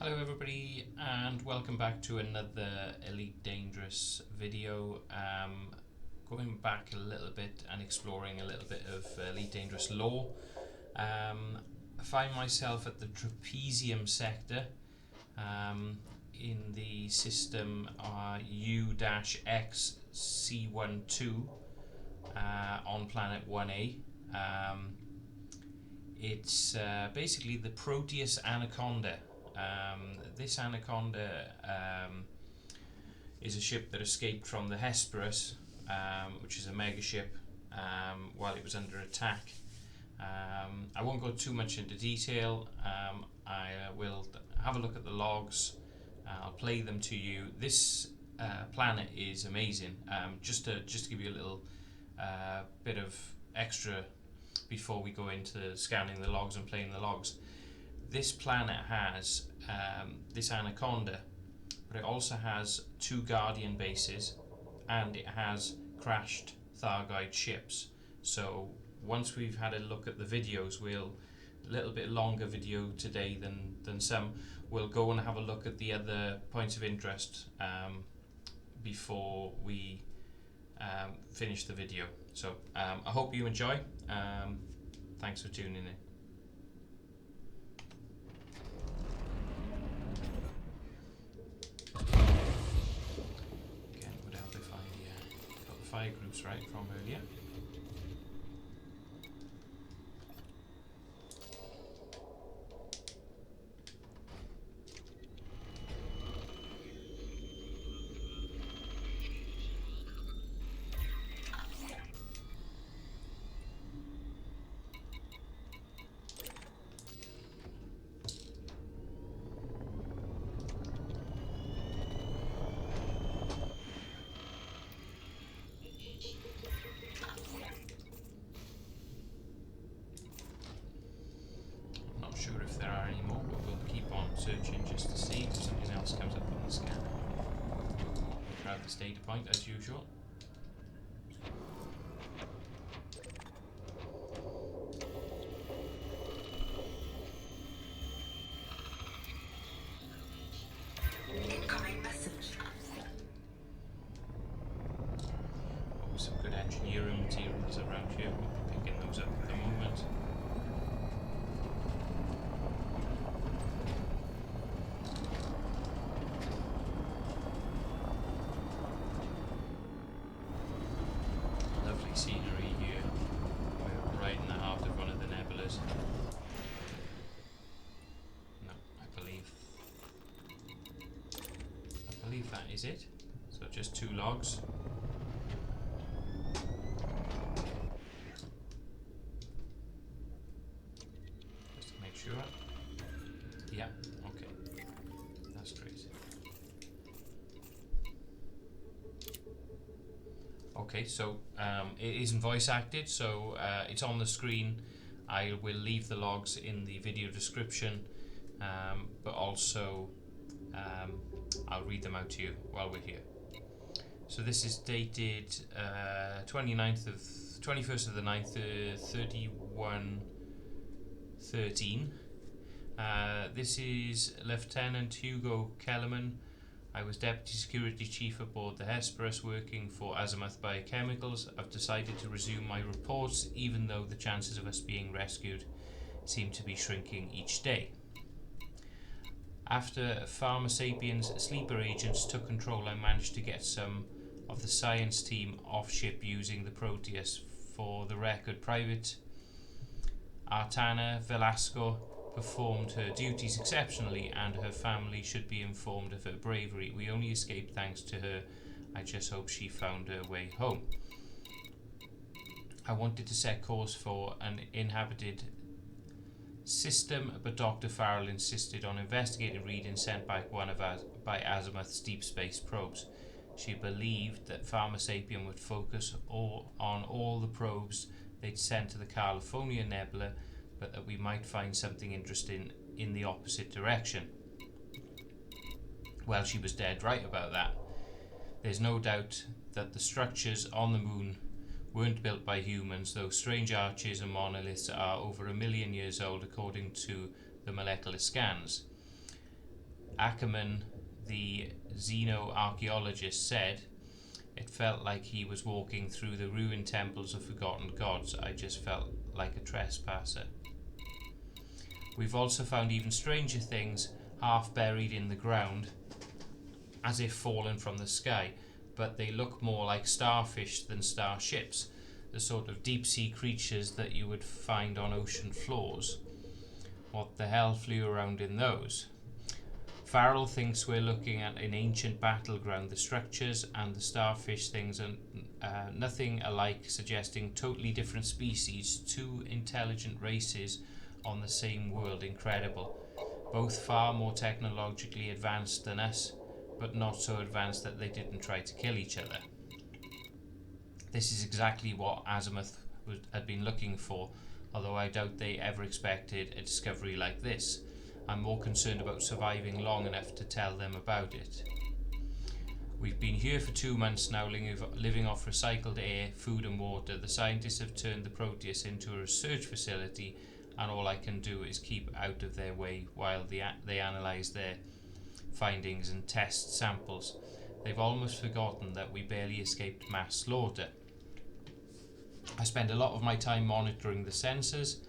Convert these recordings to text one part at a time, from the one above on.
Hello everybody and welcome back to another Elite Dangerous video. Going back a little bit and exploring a little bit of Elite Dangerous lore. I find myself at the Trapezium Sector in the system YU-X C1-2 on planet 1A. It's basically the Proteus Anaconda. This Anaconda is a ship that escaped from the Hesperus, which is a mega ship, while it was under attack. I won't go too much into detail. I will have a look at the logs. I'll play them to you. This planet is amazing. Just to give you a little bit of extra before we go into scanning the logs and playing the logs. This planet has this Anaconda, but it also has 2 Guardian bases and it has crashed Thargoid ships. So once we've had a look at the videos, a little bit longer video today than some, we'll go and have a look at the other points of interest before we finish the video. So I hope you enjoy. Thanks for tuning in. Again, would help if I got the fire groups right from earlier. Sure if there are any more, but we'll keep on searching just to see if something else comes up on the scan. Grab this data point as usual. Incoming message. Always some good engineering materials around here. We'll be picking those up at the moment. Scenery here. We're right in the heart of one of the nebulas. No, I believe that is it. So just 2 logs. Just to make sure. Yeah, okay. That's great. Okay, so it isn't voice acted, so it's on the screen. I will leave the logs in the video description, but also I'll read them out to you while we're here. So this is dated 21st of the 9th, 3113. This is Lieutenant Hugo Kelemen. I was Deputy Security Chief aboard the Hesperus working for Azimuth Biochemicals. I've decided to resume my reports even though the chances of us being rescued seem to be shrinking each day. After Pharmasapien's sleeper agents took control, I managed to get some of the science team off ship using the Proteus. For the record, Private Adriana Velasco performed her duties exceptionally and her family should be informed of her bravery. We only escaped thanks to her. I just hope she found her way home. I wanted to set course for an inhabited system, but Dr Farrell insisted on investigating readings sent back by Azimuth's deep space probes. She believed that Pharmasapien would focus on all the probes they'd sent to the California Nebula, but that we might find something interesting in the opposite direction. Well, she was dead right about that. There's no doubt that the structures on the moon weren't built by humans, though strange arches and monoliths are over 1 million years old according to the molecular scans. Ackerman, the xenoarchaeologist, said, "It felt like he was walking through the ruined temples of forgotten gods. I just felt like a trespasser." We've also found even stranger things half buried in the ground, as if fallen from the sky, but they look more like starfish than starships, the sort of deep-sea creatures that you would find on ocean floors. What the hell flew around in those? Farrell thinks we're looking at an ancient battleground. The structures and the starfish things are nothing alike, suggesting totally different species, two intelligent races on the same world. Incredible. Both far more technologically advanced than us, but not so advanced that they didn't try to kill each other. This is exactly what Azimuth had been looking for, although I doubt they ever expected a discovery like this. I'm more concerned about surviving long enough to tell them about it. We've been here for 2 months now, living off recycled air, food and water. The scientists have turned the Proteus into a research facility, and all I can do is keep out of their way while they analyse their findings and test samples. They've almost forgotten that we barely escaped mass slaughter. I spend a lot of my time monitoring the sensors.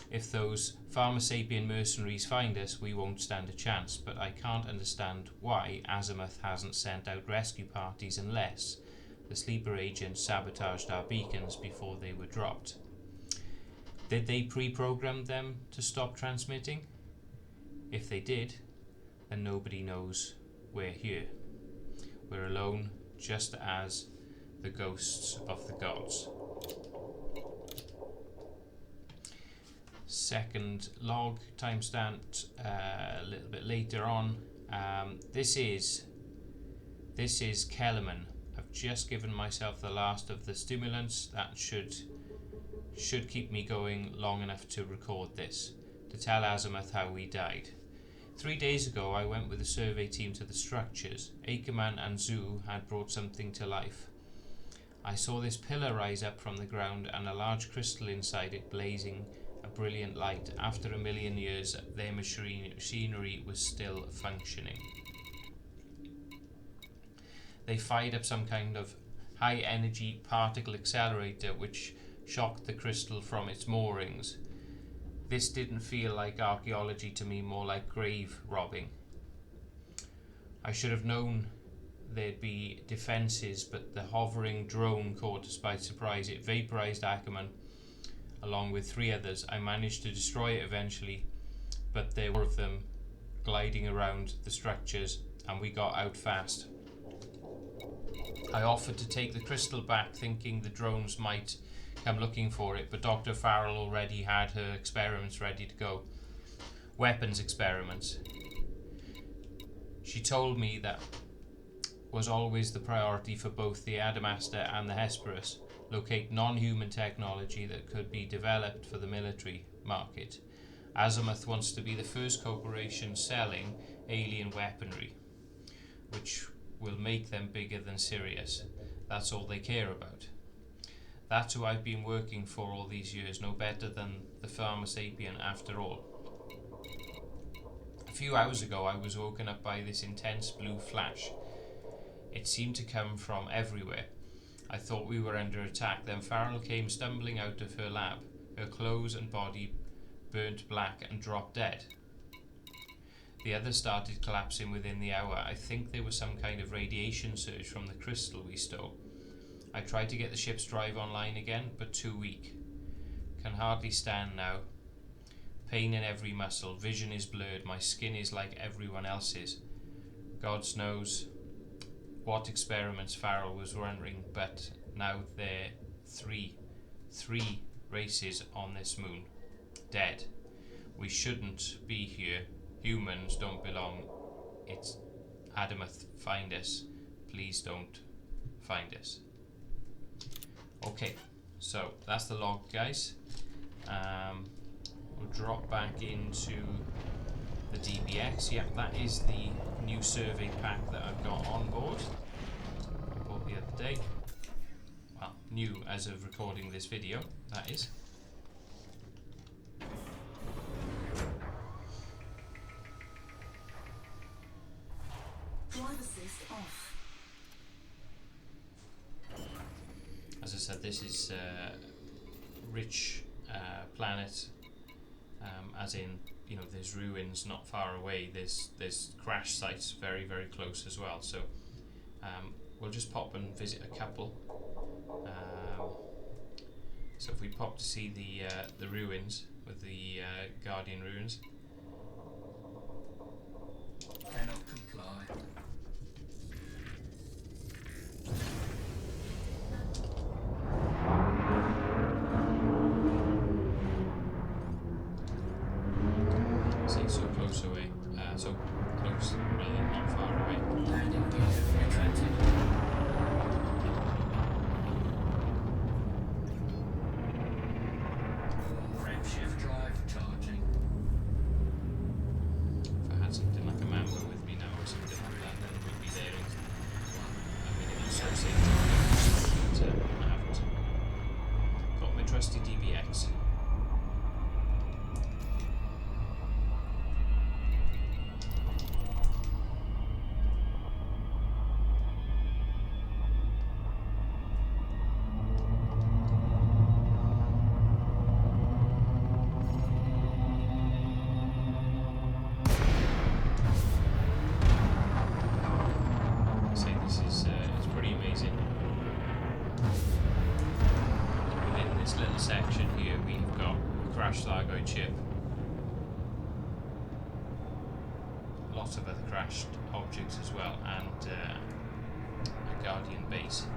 If those Pharmasapien mercenaries find us, we won't stand a chance, but I can't understand why Azimuth hasn't sent out rescue parties unless the sleeper agents sabotaged our beacons before they were dropped. Did they pre-program them to stop transmitting? If they did, then nobody knows we're here. We're alone, just as the ghosts of the gods. Second log, timestamped a little bit later on. This is Kelemen. I've just given myself the last of the stimulants. That should keep me going long enough to record this, to tell Azimuth how we died. 3 days ago I went with a survey team to the structures. Ackerman and Zoo had brought something to life. I saw this pillar rise up from the ground and a large crystal inside it blazing a brilliant light. After 1 million years, their machinery was still functioning. They fired up some kind of high-energy particle accelerator which shocked the crystal from its moorings. This didn't feel like archaeology to me, more like grave robbing. I should have known there'd be defences, but the hovering drone caught us by surprise. It vaporised Ackerman along with 3 others. I managed to destroy it eventually, but there were 4 of them gliding around the structures and we got out fast. I offered to take the crystal back, thinking the drones might come looking for it, but Dr Farrell already had her experiments ready to go. Weapons experiments. She told me that was always the priority for both the Adamastor and the Hesperus. Locate non-human technology that could be developed for the military market. Azimuth wants to be the first corporation selling alien weaponry, which will make them bigger than Sirius. That's all they care about. That's who I've been working for all these years, no better than the Pharmasapien after all. A few hours ago I was woken up by this intense blue flash. It seemed to come from everywhere. I thought we were under attack. Then Farrell came stumbling out of her lab, her clothes and body burnt black, and dropped dead. The others started collapsing within the hour. I think there was some kind of radiation surge from the crystal we stole. I tried to get the ship's drive online again, but too weak. Can hardly stand now. Pain in every muscle. Vision is blurred. My skin is like everyone else's. God knows what experiments Farrell was running, but now there are three races on this moon. Dead. We shouldn't be here. Humans don't belong. It's Azimuth. Find us. Please don't find us. Okay, so that's the log, guys. We'll drop back into the DBX. Yep, that is the new survey pack that I've got on board. I bought the other day. Well, new as of recording this video, that is. catalyst off. As I said, this is a rich planet, as in, you know, there's ruins not far away, there's crash sites very, very close as well, so we'll just pop and visit a couple. So if we pop to see the ruins, with the Guardian ruins. Cannot comply. See, so close away. So close, rather than not far away. Landing gear retracted. Frameshift drive charging. If I had something like a Mamba with me now or something like that, then we'd be there in a minute or so safe. But I haven't. Got my trusty DBX. Chip. Lots of other crashed objects as well, and a Guardian base.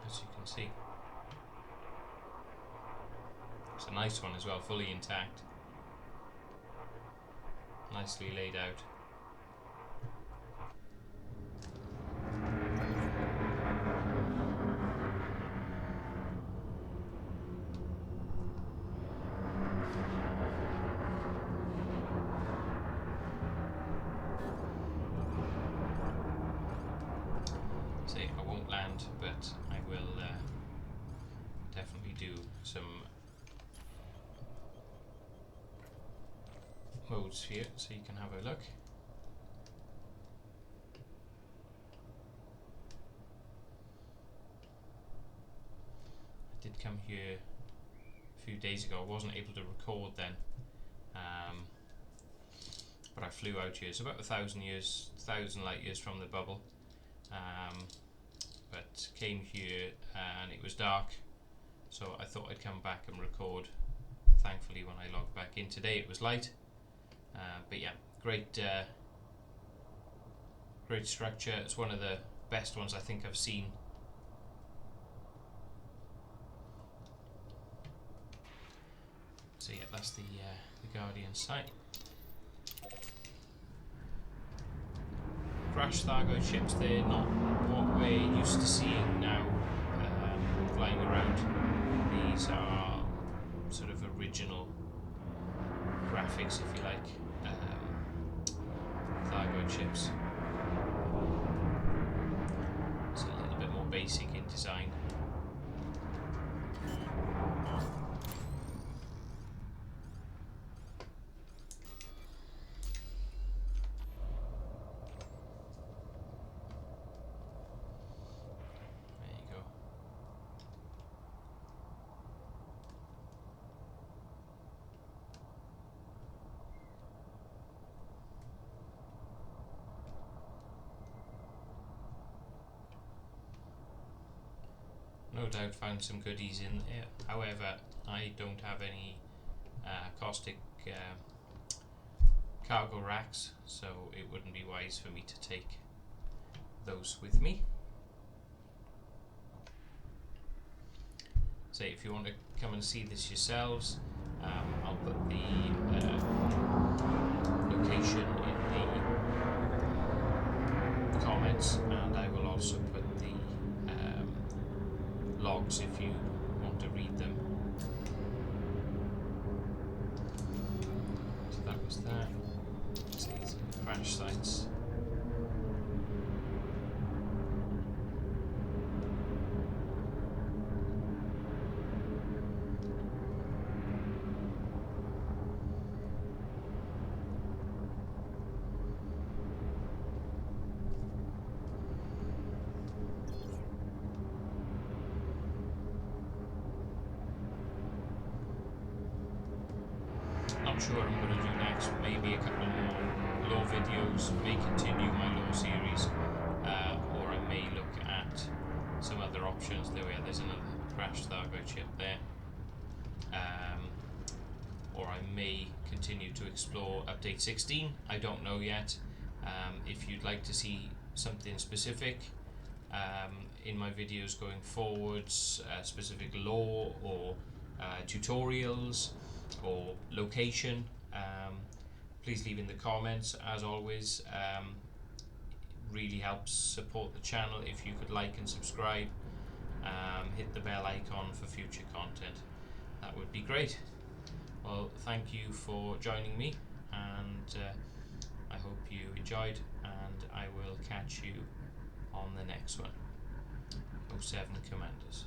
As you can see. It's a nice one as well, fully intact. Nicely laid out. See, I won't land, but I will definitely do some modes here, so you can have a look. I did come here a few days ago. I wasn't able to record then, but I flew out here. It's about 1,000 light years from the bubble, but came here and it was dark, so I thought I'd come back and record. Thankfully, when I logged back in today, it was light. But yeah, great structure. It's one of the best ones I think I've seen. So yeah, that's the Guardian site. Crash Thargo ships, they're not what we're used to seeing now flying around. These are sort of original graphics, if you like, Thargo chips. It's a little bit more basic in design. There you go. No doubt found some goodies in there. However, I don't have any caustic cargo racks, so it wouldn't be wise for me to take those with me. So if you want to come and see this yourselves, I'll put the location in the comments, and I will also put the logs if you want to read them. So that was that. See some crash sites. not sure what I'm going to do next. Maybe a couple more law videos, may continue my law series, or I may look at some other options. There's another crash Thargoid ship there. Or I may continue to explore update 16. I don't know yet. If you'd like to see something specific in my videos going forwards, specific law or tutorials or location, please leave in the comments. As always, really helps support the channel if you could like and subscribe. Hit the bell icon for future content. That would be great. Well, thank you for joining me, and I hope you enjoyed, and I will catch you on the next one. 07 Commanders.